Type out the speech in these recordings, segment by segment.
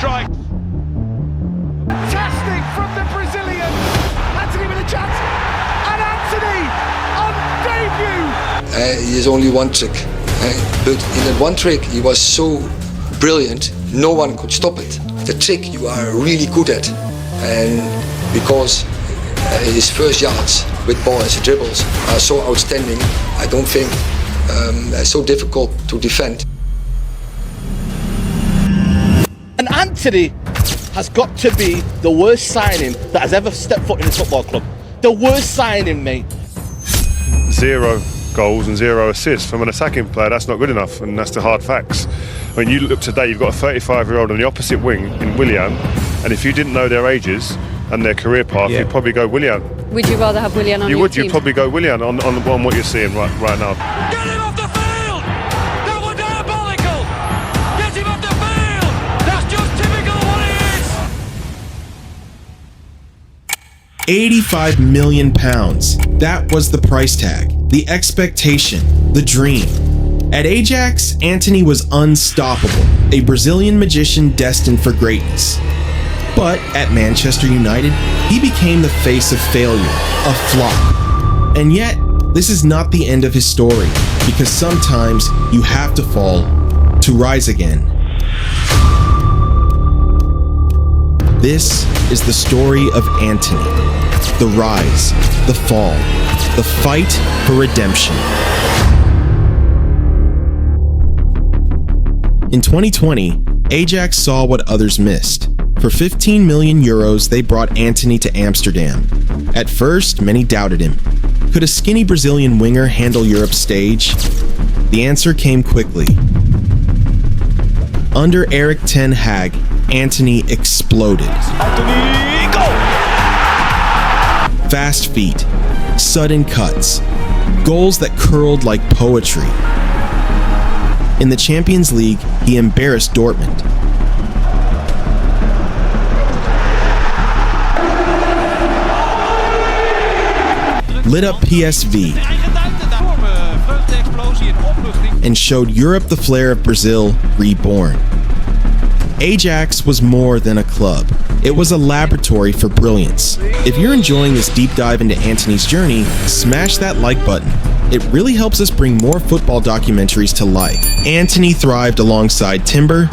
strike. Fantastic from the Brazilian. Antony with a chance. And Antony on debut. He has only one trick. But in that one trick, he was so brilliant, no one could stop it. The trick you are really good at. And because his first yards with ball as he dribbles are so outstanding, I don't think they're so difficult to defend. And Antony has got to be the worst signing that has ever stepped foot in a football club. The worst signing, mate. 0 goals and 0 assists from an attacking player. That's not good enough, and that's the hard facts. I mean, you look today, you've got a 35-year-old on the opposite wing in Willian, and if you didn't know their ages and their career path, you'd probably go Willian. Would you rather have Willian on your team? You'd probably go Willian on what you're seeing right now. Get him off the field! That was diabolical! Get him off the field! That's just typical of what he is! £85 million. That was the price tag, the expectation, the dream. At Ajax, Antony was unstoppable, a Brazilian magician destined for greatness. But at Manchester United, he became the face of failure, a flop. And yet, this is not the end of his story, because sometimes you have to fall to rise again. This is the story of Antony. The rise, the fall, the fight for redemption. In 2020, Ajax saw what others missed. For 15 million euros, they brought Antony to Amsterdam. At first, many doubted him. Could a skinny Brazilian winger handle Europe's stage? The answer came quickly. Under Erik ten Hag, Antony exploded. Antony, go! Fast feet, sudden cuts, goals that curled like poetry. In the Champions League, he embarrassed Dortmund. Lit up PSV and showed Europe the flair of Brazil reborn. Ajax was more than a club. It was a laboratory for brilliance. If you're enjoying this deep dive into Antony's journey, smash that like button. It really helps us bring more football documentaries to life. Antony thrived alongside Timber,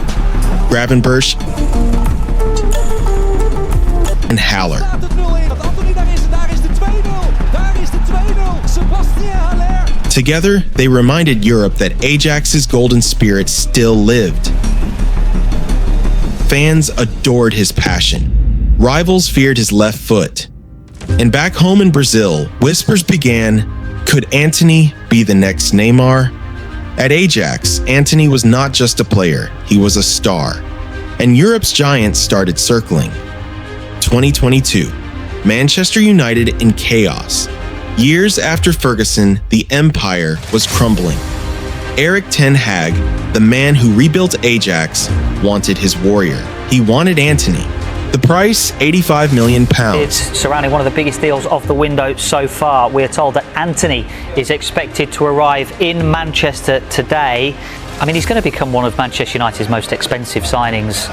Gravenberch, and Haller. Together, they reminded Europe that Ajax's golden spirit still lived. Fans adored his passion. Rivals feared his left foot. And back home in Brazil, whispers began, could Antony be the next Neymar? At Ajax, Antony was not just a player, he was a star. And Europe's giants started circling. 2022, Manchester United in chaos. Years after Ferguson, the empire was crumbling. Erik ten Hag, the man who rebuilt Ajax, wanted his warrior. He wanted Antony. The price, £85 million. It's surrounding one of the biggest deals of the window so far. We're told that Antony is expected to arrive in Manchester today. I mean, he's going to become one of Manchester United's most expensive signings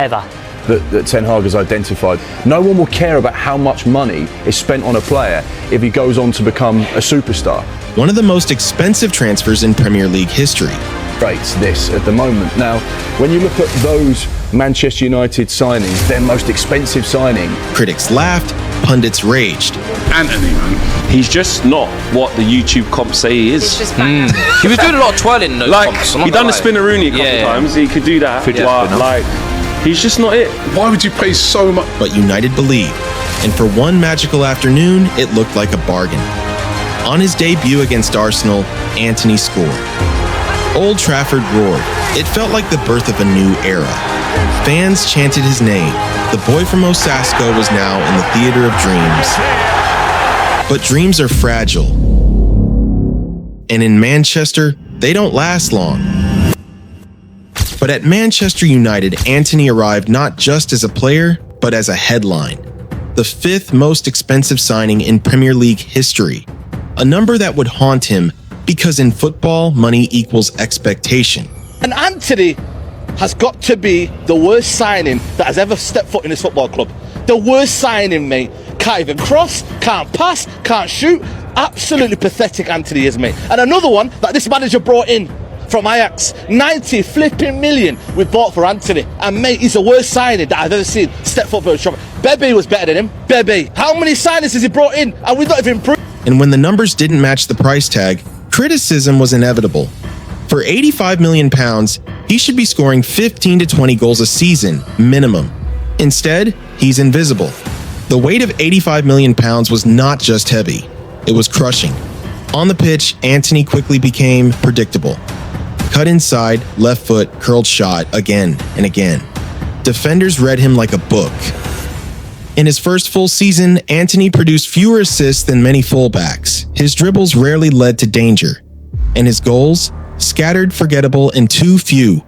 ever. That Ten Hag has identified. No one will care about how much money is spent on a player if he goes on to become a superstar. One of the most expensive transfers in Premier League history. Rates this at the moment. Now, when you look at those Manchester United signings, their most expensive signing. Critics laughed, pundits raged. Antony, man, he's just not what the YouTube comps say he is. He was doing a lot of twirling in those comps. He done the spinneroonie a couple times. He could do that. He's just not it. Why would you pay so much? But United believed, and for one magical afternoon, it looked like a bargain. On his debut against Arsenal, Antony scored. Old Trafford roared. It felt like the birth of a new era. Fans chanted his name. The boy from Osasco was now in the theater of dreams. But dreams are fragile. And in Manchester, they don't last long. But at Manchester United, Antony arrived not just as a player, but as a headline. The 5th most expensive signing in Premier League history. A number that would haunt him because in football, money equals expectation. And Antony has got to be the worst signing that has ever stepped foot in this football club. The worst signing, mate. Can't even cross, can't pass, can't shoot. Absolutely pathetic Antony is, mate. And another one that this manager brought in from Ajax. 90 flipping million we bought for Antony. And mate, he's the worst signing that I've ever seen step foot for a shop. Bebe was better than him. Bebe. How many signings has he brought in? And we've not even improved. And when the numbers didn't match the price tag, criticism was inevitable. For £85 million, he should be scoring 15 to 20 goals a season, minimum. Instead, he's invisible. The weight of £85 million was not just heavy, it was crushing. On the pitch, Antony quickly became predictable. Cut inside, left foot, curled shot again and again. Defenders read him like a book. In his first full season, Antony produced fewer assists than many fullbacks. His dribbles rarely led to danger. And his goals? Scattered, forgettable, and too few.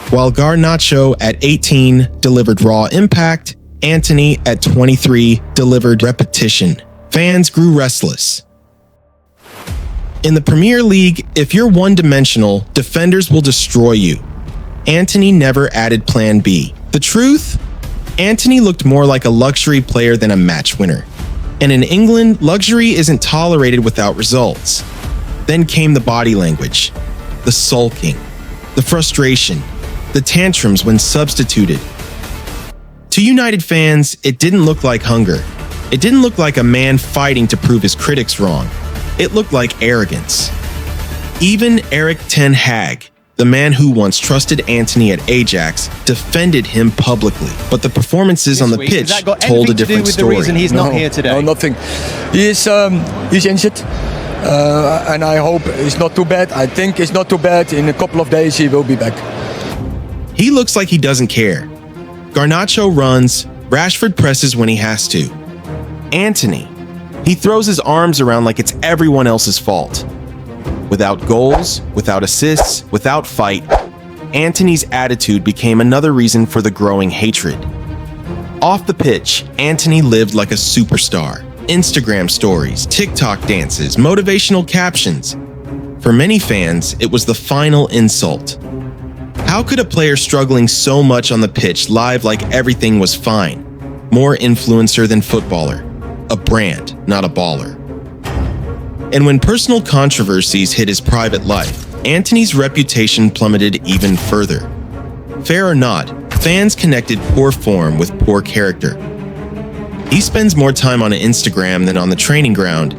While Garnacho at 18 delivered raw impact, Antony at 23 delivered repetition. Fans grew restless. In the Premier League, if you're one-dimensional, defenders will destroy you. Antony never added plan B. The truth? Antony looked more like a luxury player than a match winner. And in England, luxury isn't tolerated without results. Then came the body language, the sulking, the frustration, the tantrums when substituted. To United fans, it didn't look like hunger. It didn't look like a man fighting to prove his critics wrong. It looked like arrogance. Even Erik ten Hag, the man who once trusted Antony at Ajax, defended him publicly. But the performances on the pitch told a different story. The reason he's not here today? No, nothing. He's injured. And I hope it's not too bad. I think it's not too bad. In a couple of days, he will be back. He looks like he doesn't care. Garnacho runs, Rashford presses when he has to. Antony, he throws his arms around like it's everyone else's fault. Without goals, without assists, without fight, Antony's attitude became another reason for the growing hatred. Off the pitch, Antony lived like a superstar. Instagram stories, TikTok dances, motivational captions. For many fans, it was the final insult. How could a player struggling so much on the pitch live like everything was fine? More influencer than footballer. A brand, not a baller. And when personal controversies hit his private life, Antony's reputation plummeted even further. Fair or not, fans connected poor form with poor character. He spends more time on Instagram than on the training ground.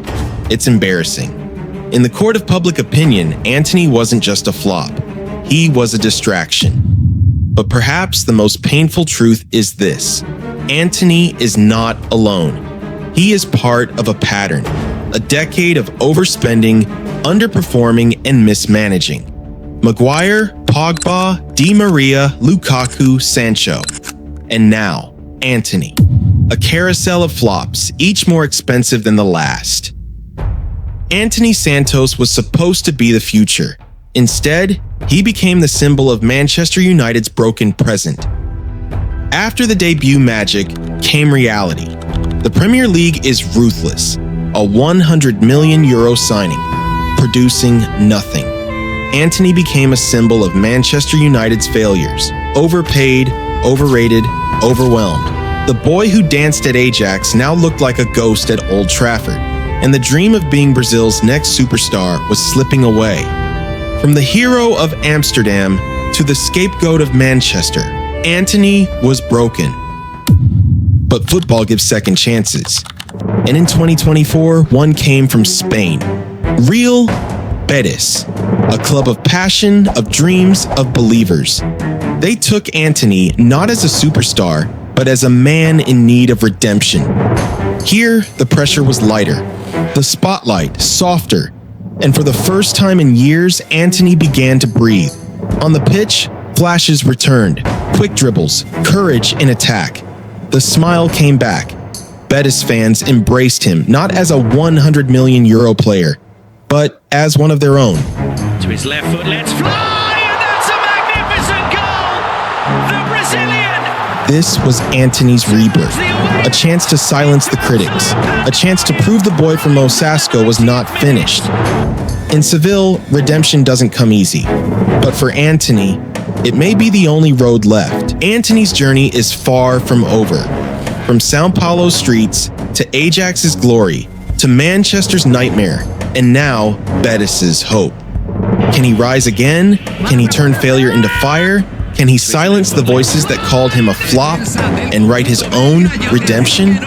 It's embarrassing. In the court of public opinion, Antony wasn't just a flop. He was a distraction. But perhaps the most painful truth is this: Antony is not alone. He is part of a pattern, a decade of overspending, underperforming, and mismanaging. Maguire, Pogba, Di Maria, Lukaku, Sancho. And now, Antony. A carousel of flops, each more expensive than the last. Antony Santos was supposed to be the future. Instead, he became the symbol of Manchester United's broken present. After the debut magic came reality. The Premier League is ruthless. A €100 million signing, producing nothing. Antony became a symbol of Manchester United's failures. Overpaid, overrated, overwhelmed. The boy who danced at Ajax now looked like a ghost at Old Trafford, and the dream of being Brazil's next superstar was slipping away. From the hero of Amsterdam to the scapegoat of Manchester, Antony was broken. But football gives second chances. And in 2024, one came from Spain. Real Betis, a club of passion, of dreams, of believers. They took Antony not as a superstar, but as a man in need of redemption. Here, the pressure was lighter, the spotlight softer, and for the first time in years, Antony began to breathe. On the pitch, flashes returned, quick dribbles, courage in attack. The smile came back. Betis fans embraced him not as a €100 million player, but as one of their own. To his left foot, let's fly, and that's a magnificent goal! The Brazilian! This was Antony's rebirth, a chance to silence the critics, a chance to prove the boy from Osasco was not finished. In Seville, redemption doesn't come easy, but for Antony, It may be the only road left. Antony's journey is far from over. From Sao Paulo's streets to Ajax's glory to Manchester's nightmare and now Betis's hope. Can he rise again? Can he turn failure into fire? Can he silence the voices that called him a flop and write his own redemption?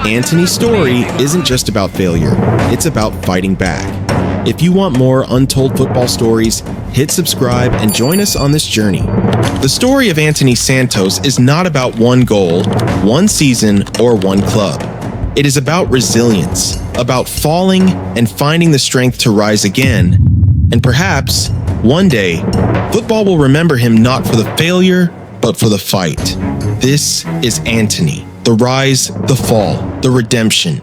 Antony's story isn't just about failure, it's about fighting back. If you want more untold football stories, hit subscribe and join us on this journey. The story of Antony Santos is not about one goal, one season, or one club. It is about resilience, about falling and finding the strength to rise again. And perhaps, one day, football will remember him not for the failure, but for the fight. This is Antony, the rise, the fall, the redemption.